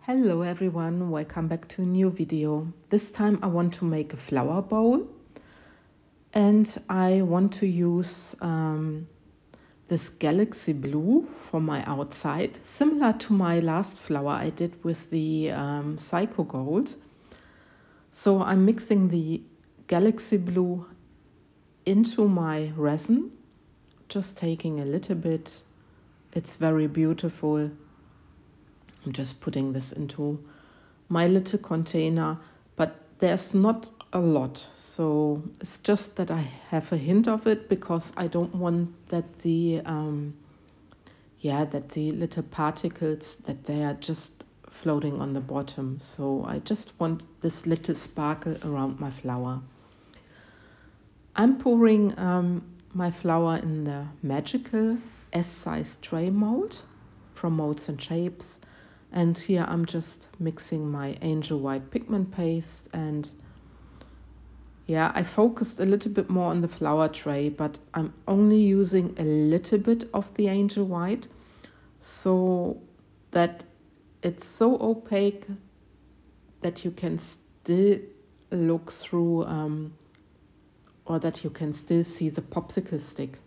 Hello everyone, welcome back to a new video. This time I want to make a flower bowl and I want to use this galaxy blue for my outside, similar to my last flower I did with the Psycho Gold. So I'm mixing the galaxy blue into my resin, just taking a little bit. It's very beautiful. I'm just putting this into my little container, but there's not a lot. So it's just that I have a hint of it because I don't want that the little particles that they are just floating on the bottom. So I just want this little sparkle around my flower. I'm pouring my flower in the magical S-size tray mold from Molds and Shapes. And here I'm just mixing my angel white pigment paste, and yeah, I focused a little bit more on the flower tray, but I'm only using a little bit of the angel white so that it's so opaque that you can still look through or that you can still see the popsicle stick.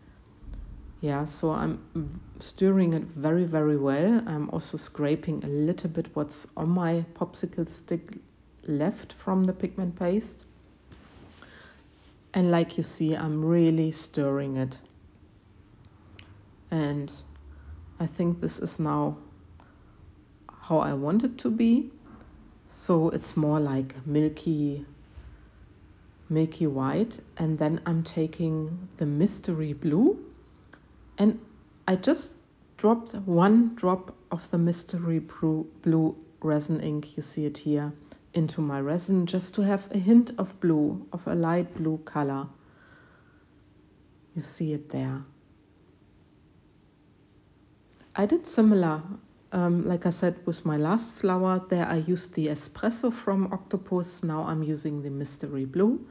Yeah, so I'm stirring it very, very well. I'm also scraping a little bit what's on my popsicle stick left from the pigment paste. And like you see, I'm really stirring it. And I think this is now how I want it to be. So it's more like milky white. And then I'm taking the mystery blue. And I just dropped one drop of the mystery blue resin ink, you see it here, into my resin, just to have a hint of blue, of a light blue color. You see it there. I did similar, like I said, with my last flower. There I used the espresso from Octopus. Now I'm using the mystery blue,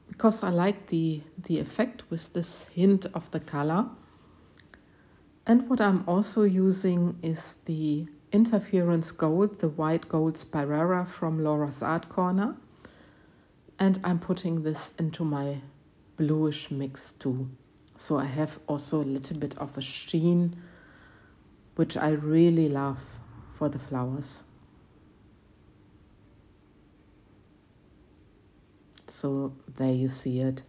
because I like the effect with this hint of the color. And what I'm also using is the Interference Gold, the white gold Spirara from Laura's Art Corner. And I'm putting this into my bluish mix too. So I have also a little bit of a sheen, which I really love for the flowers. So there you see it.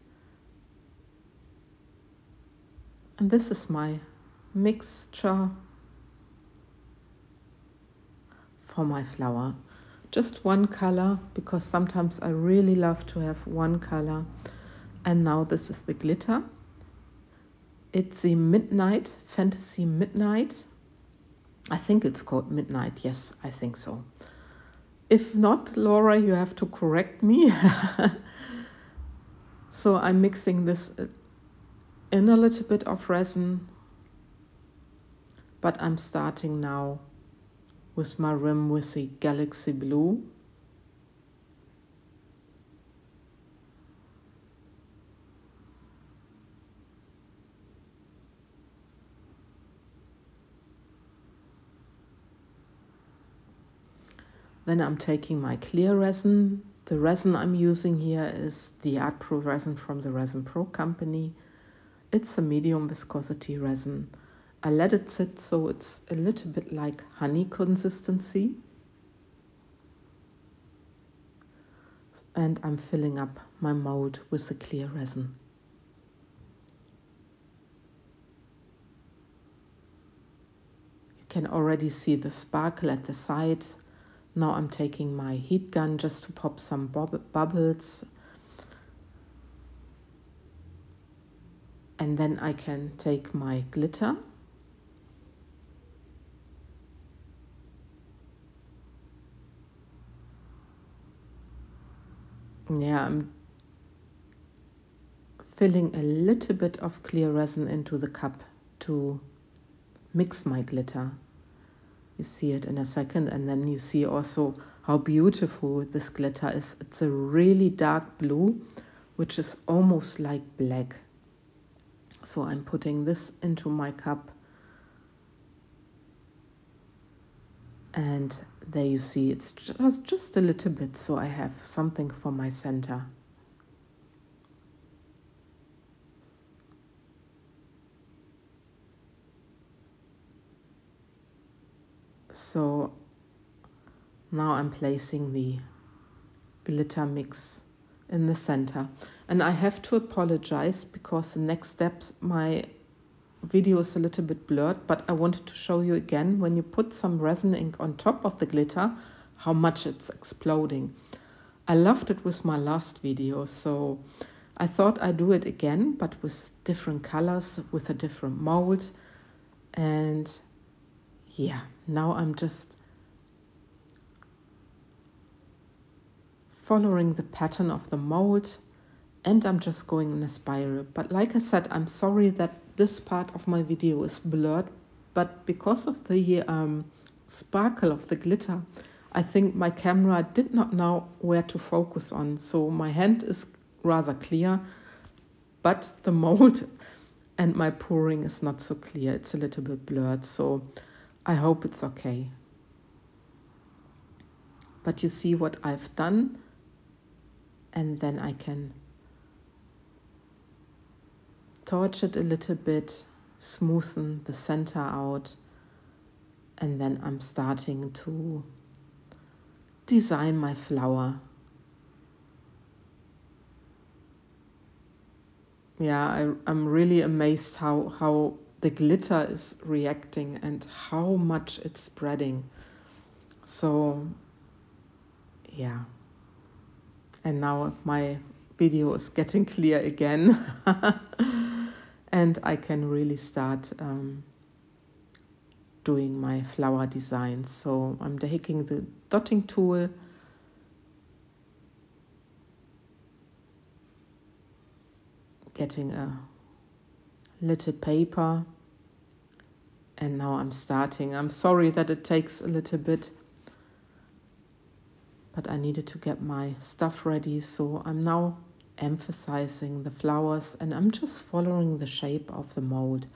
And this is my mixture for my flower. Just one color, because sometimes I really love to have one color. And now this is the glitter. It's the Midnight, Fantasy Midnight. I think it's called Midnight. Yes, I think so. If not, Laura, you have to correct me. So I'm mixing this in a little bit of resin, but I'm starting now with my rim with the galaxy blue. Then I'm taking my clear resin. The resin I'm using here is the Art Pro resin from the Resin Pro company. It's a medium viscosity resin. I let it sit so it's a little bit like honey consistency. And I'm filling up my mold with the clear resin. You can already see the sparkle at the sides. Now I'm taking my heat gun just to pop some bubbles. And then I can take my glitter. Yeah, I'm filling a little bit of clear resin into the cup to mix my glitter. You see it in a second, and then you see also how beautiful this glitter is. It's a really dark blue, which is almost like black. So I'm putting this into my cup And there you see it's just a little bit, so I have something for my center. So now I'm placing the glitter mix in the center. And I have to apologize because the next steps, my video is a little bit blurred, but I wanted to show you again, when you put some resin ink on top of the glitter, how much it's exploding. I loved it with my last video, so I thought I'd do it again, but with different colors, with a different mold. And yeah, now I'm just following the pattern of the mold, and I'm just going in a spiral. But like I said, I'm sorry that this part of my video is blurred, but because of the sparkle of the glitter, I think my camera did not know where to focus on. So my hand is rather clear, but the mold and my pouring is not so clear. It's a little bit blurred, so I hope it's okay. But you see what I've done, and then I can torch it a little bit, smoothen the center out, and then I'm starting to design my flower. Yeah, I'm really amazed how the glitter is reacting and how much it's spreading. So yeah, and now my video is getting clear again. And I can really start doing my flower design. So I'm taking the dotting tool, getting a little paper, and now I'm starting. I'm sorry that it takes a little bit, but I needed to get my stuff ready. So I'm now emphasizing the flowers, and I'm just following the shape of the mold.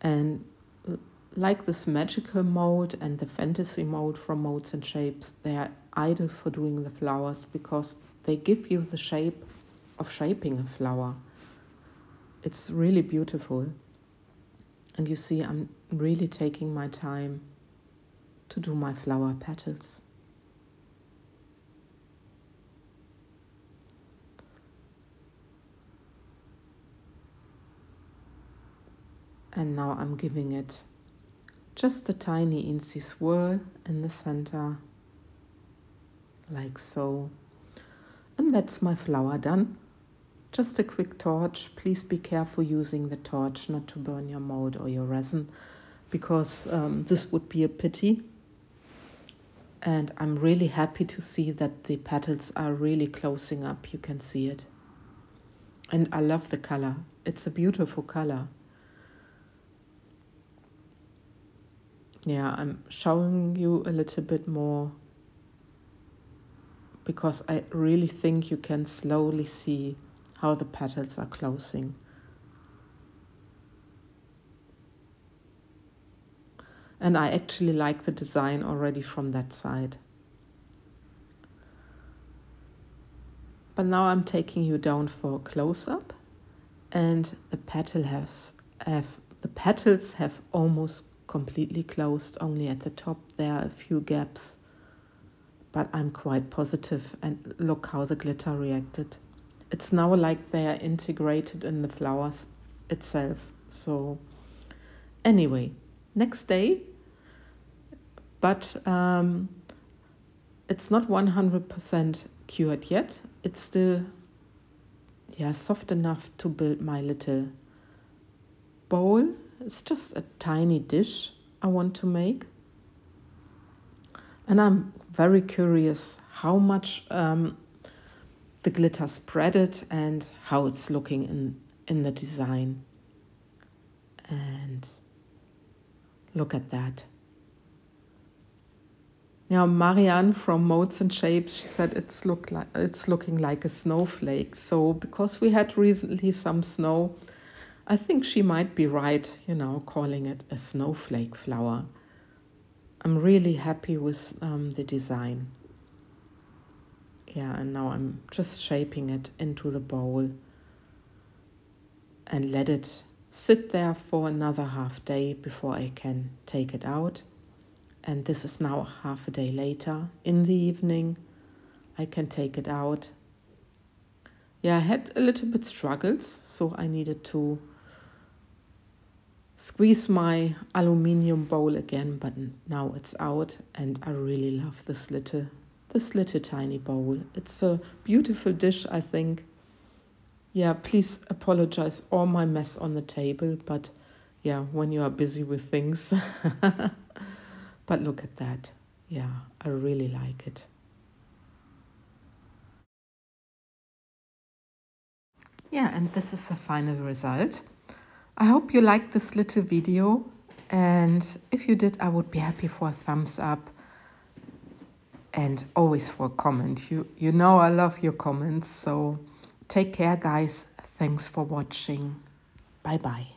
And like this magical mold and the fantasy mold from Molds and Shapes, they are ideal for doing the flowers because they give you the shape of shaping a flower. It's really beautiful. And you see, I'm really taking my time to do my flower petals. And now I'm giving it just a tiny incy swirl in the center, like so. And that's my flower done. Just a quick torch. Please be careful using the torch not to burn your mold or your resin, because this would be a pity. And I'm really happy to see that the petals are really closing up. You can see it. And I love the color. It's a beautiful color. Yeah, I'm showing you a little bit more because I really think you can slowly see how the petals are closing. And I actually like the design already from that side. But now I'm taking you down for a close-up, and the petals have almost completely closed. Only at the top there are a few gaps, but I'm quite positive, and look how the glitter reacted. It's now like they are integrated in the flowers itself. So anyway, next day, but it's not 100% cured yet. It's still soft enough to build my little bowl. It's just a tiny dish I want to make. And I'm very curious how much the glitter spread it and how it's looking in the design. And look at that. Now, Marianne from Molds and Shapes, she said it's looking like a snowflake. So because we had recently some snow, I think she might be right, calling it a snowflake flower. I'm really happy with the design. Yeah, and now I'm just shaping it into the bowl and let it sit there for another half day before I can take it out. And this is now half a day later. In the evening, I can take it out. Yeah, I had a little bit struggles, so I needed to squeeze my aluminium bowl again, but now it's out, and I really love this little tiny bowl. It's a beautiful dish, I think. Yeah, please apologize all my mess on the table, but yeah, when you are busy with things. But look at that. Yeah, I really like it. Yeah, and this is the final result. I hope you liked this little video, and if you did, I would be happy for a thumbs up and always for a comment. You know I love your comments, so take care, guys. Thanks for watching. Bye bye.